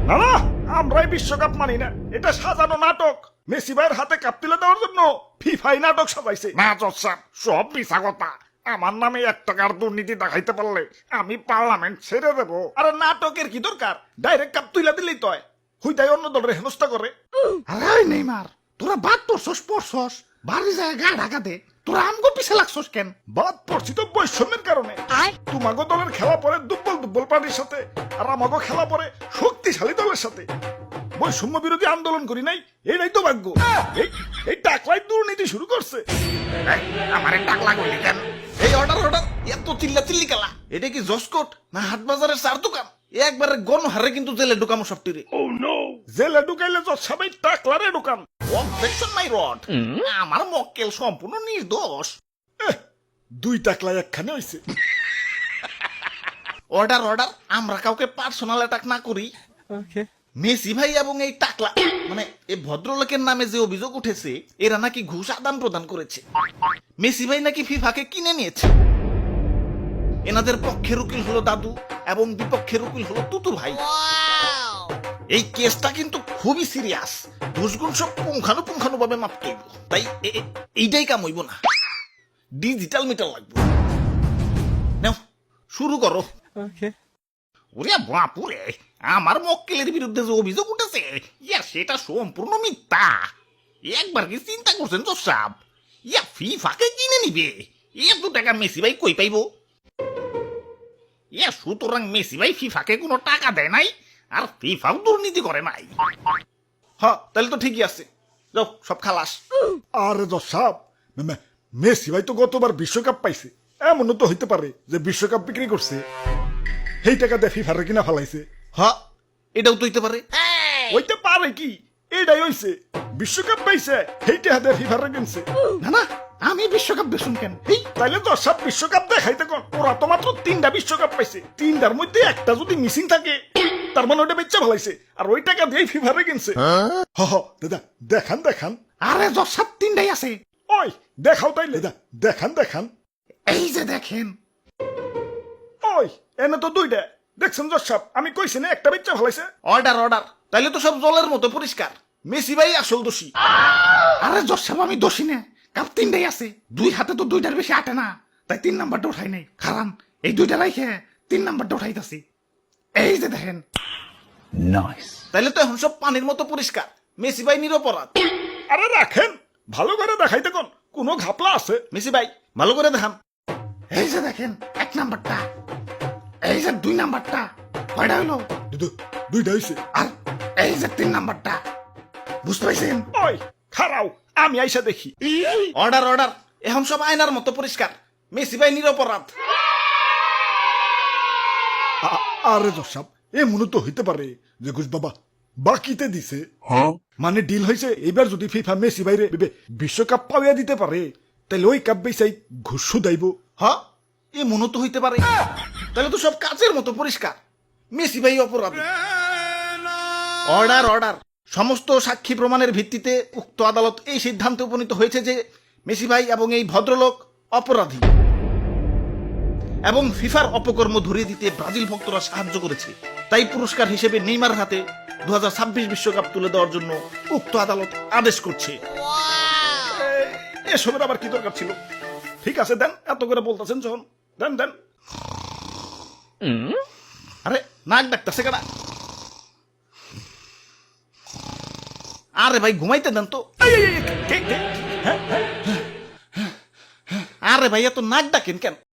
না না, আমরাই বিশ্বকাপ মানি না, এটা সাজানো নাটক। মেসি ভাইয়ের হাতে কাপ তুলে দেওয়ার জন্য ফিফাই নাটক সাজাইছে। না জোসেফ, সব মিছা কথা। আমার নামে 1 টাকার দুর্নীতি দেখাইতে পারলে আমি পার্লামেন্ট ছেড়ে দেবো। আরে নাটকের কি দরকার, ডাইরেক্ট কাপ তুলে দিলেই তো হয়। হুইটাই অন্য দলের হেনস্থা করে। আরে নেইমার, তোরা বাদ পড়ছস বাড়ি যায় গা ঢাকা দে। তোরা আমগো পিছে লাগছস কেন? বাদ পড়ছি তো বৈষম্যের কারণে। তোমাগো দলের খেলা পরে দুর্বল দুর্বল পার্টির সাথে, আর আমাগো খেলা পরে শক্তিশালী দলের সাথে। বৈষম্য বিরোধী আন্দোলন করি নাই, এটাই তো ভাগ্য। এই টাকলাই দুর্নীতি শুরু করছে। আমার টাকলা করলি কেন? এই অর্ডার এত চিল্লা চিল্লি খেলা, এটা কি জসকোট না হাট বাজারের চার দোকান? একবারে গণহারে কিন্তু জেলে ঢুকামো সবটিরে। জেলে ঢুকাইলে তো সবাই টাকলারে ঢুকান। অবজেকশন মাই রড, আমার মক্কেল সম্পূর্ণ নির্দোষ। 2 টাকলাই একখানে হইছে। অর্ডার আমরা কাউকে পার্সোনাল অ্যাটাক না করি। মেসি ভাই এবং এই টাকলা মানে এই ভদ্রলোকের নামে যে অভিযোগ উঠেছে, এরা নাকি ঘুষ আদান প্রদান করেছে। মেসি ভাই নাকি ফিফাকে কিনে নিয়েছে। এনাদের পক্ষের উকিল হলো দাদু এবং বিপক্ষের উকিল হলো তুতু ভাই। এই কেসটা কিন্তু খুবই সিরিয়াস। ঘুষগুণ সব পুঙ্খানু ভাবে মাপতে হইব। তাই এইটাই কাম হইব না, ডিজিটাল মিটার লাগবে। নাও শুরু করো। ওরে বাপুরে, আমার মক্কেলের বিরুদ্ধে যে অভিযোগ উঠেছে, সেটা সম্পূর্ণ মিথ্যা। একবার কি চিন্তা করছেন জোসেফ? ফিফাকে কিনে নিবে? 2 টাকা মেসি ভাই কই পাইব? সুতরাং মেসি ভাই ফিফাকে কোনো টাকা দেয় নাই, আর ফিফাও দুর্নীতি করে নাই। হ্যাঁ, তাহলে তো ঠিকই আছে। যাও, সব খালাস। আরে দর্শক, মেসি ভাই তো গতবার বিশ্বকাপ পাইছে। এমনও তো হইতে পারে যে বিশ্বকাপ বিক্রি করছে, সেই টাকা দিয়ে ফিফারে কিনা ফেলাইছে। হ্যাঁ, এটাও তো হইতে পারে। হইতে পারে কি, এটাই হইছে। বিশ্বকাপ পাইছে, সেই টাকা দিয়ে ফিফারে কিনছে। না আমি বিশ্বকাপ বেশুন কেন? তাইলে দর্শক বিশ্বকাপ দেখাইতে কোন? ওরা তো মাত্র 3টা বিশ্বকাপ পাইছে। 3টার মধ্যে একটা যদি মিসিং থাকে, তার মানে ওটা বেচা ফেলাইছে, আর ওই টাকা দিয়ে ফিফারে কিনছে। দাদা দেখান। আরে সব 3টাই আছে। ওই দেখাও তাইলে। দেখান। এই যে দেখেন। ওই এনে তো 2টা। দেখছেন দর্শক, আমি কইছি না একটা বেচা ফেলাইছে। অর্ডার তাইলে তো সব জলের মতো পরিষ্কার। মেসি ভাই আসল দোষী। আরে সব আমি দোষী না, কাপ 3টাই আছে। 2 হাতে তো 2টার বেশি আটে না, তাই 3 নাম্বারটা উঠাই নাই। কারণ এই 2টা রাইখে 3 নাম্বারটা উঠাইতাছি। এই যে দেখেন। তাইলে তো এখন সব পানির মতো পরিষ্কার। মেসি ভাই নিরপরাধ। আরে রাখেন, ভালো করে দেখাইতে কোন? কোনো ঘাপলা আছে? মেসি ভাই ভালো করে দেখান। এই যে দেখেন 1 নাম্বারটা, এই যে 2 নাম্বারটা। কয়টা হলো? 2টা হইছে। আর এই যে 3 নাম্বারটা। বুঝতে পাইছেন? ওই খারাও, আমি আইসা দেখি। অর্ডার এখন সব আয়নার মতো পরিষ্কার। মেসি ভাই নিরপরাধ। আরে দর্শক, এমনও তো হইতে পারে যে ঘুষ বাবা বাকিতে দিছে। মানে ডিল হয়েছে, এবার যদি ফিফা মেসি বাইরে বিশ্বকাপ পাওয়া দিতে পারে, তাহলে ওই কাপ বেচাই ঘুষ শুধাইব। হ্যাঁ, এ মনে তো হইতে পারে। তাহলে তো সব কাচের মতো পরিষ্কার। মেসি ভাই অপরাধী। অর্ডার সমস্ত সাক্ষী প্রমাণের ভিত্তিতে উক্ত আদালত এই সিদ্ধান্তে উপনীত হয়েছে যে মেসি ভাই এবং এই ভদ্রলোক অপরাধী এবং ফিফার অপকর্ম ধরিয়ে দিতে ব্রাজিল ভক্তরা সাহায্য করেছে। তাই পুরস্কার হিসেবে নেইমার হাতে 2026 বিশ্বকাপ তুলে দেওয়ার জন্য উক্ত আদালত আদেশ করছে। এসবের আবার কি দরকার ছিল? ঠিক আছে দেন, এত করে বলতেছেন যখন, দেন। আরে নাক ডাকতেছে কেডা? আরে ভাই ঘুমাইতে দেন তো। আরে ভাই এত নাক ডাকেন কেন?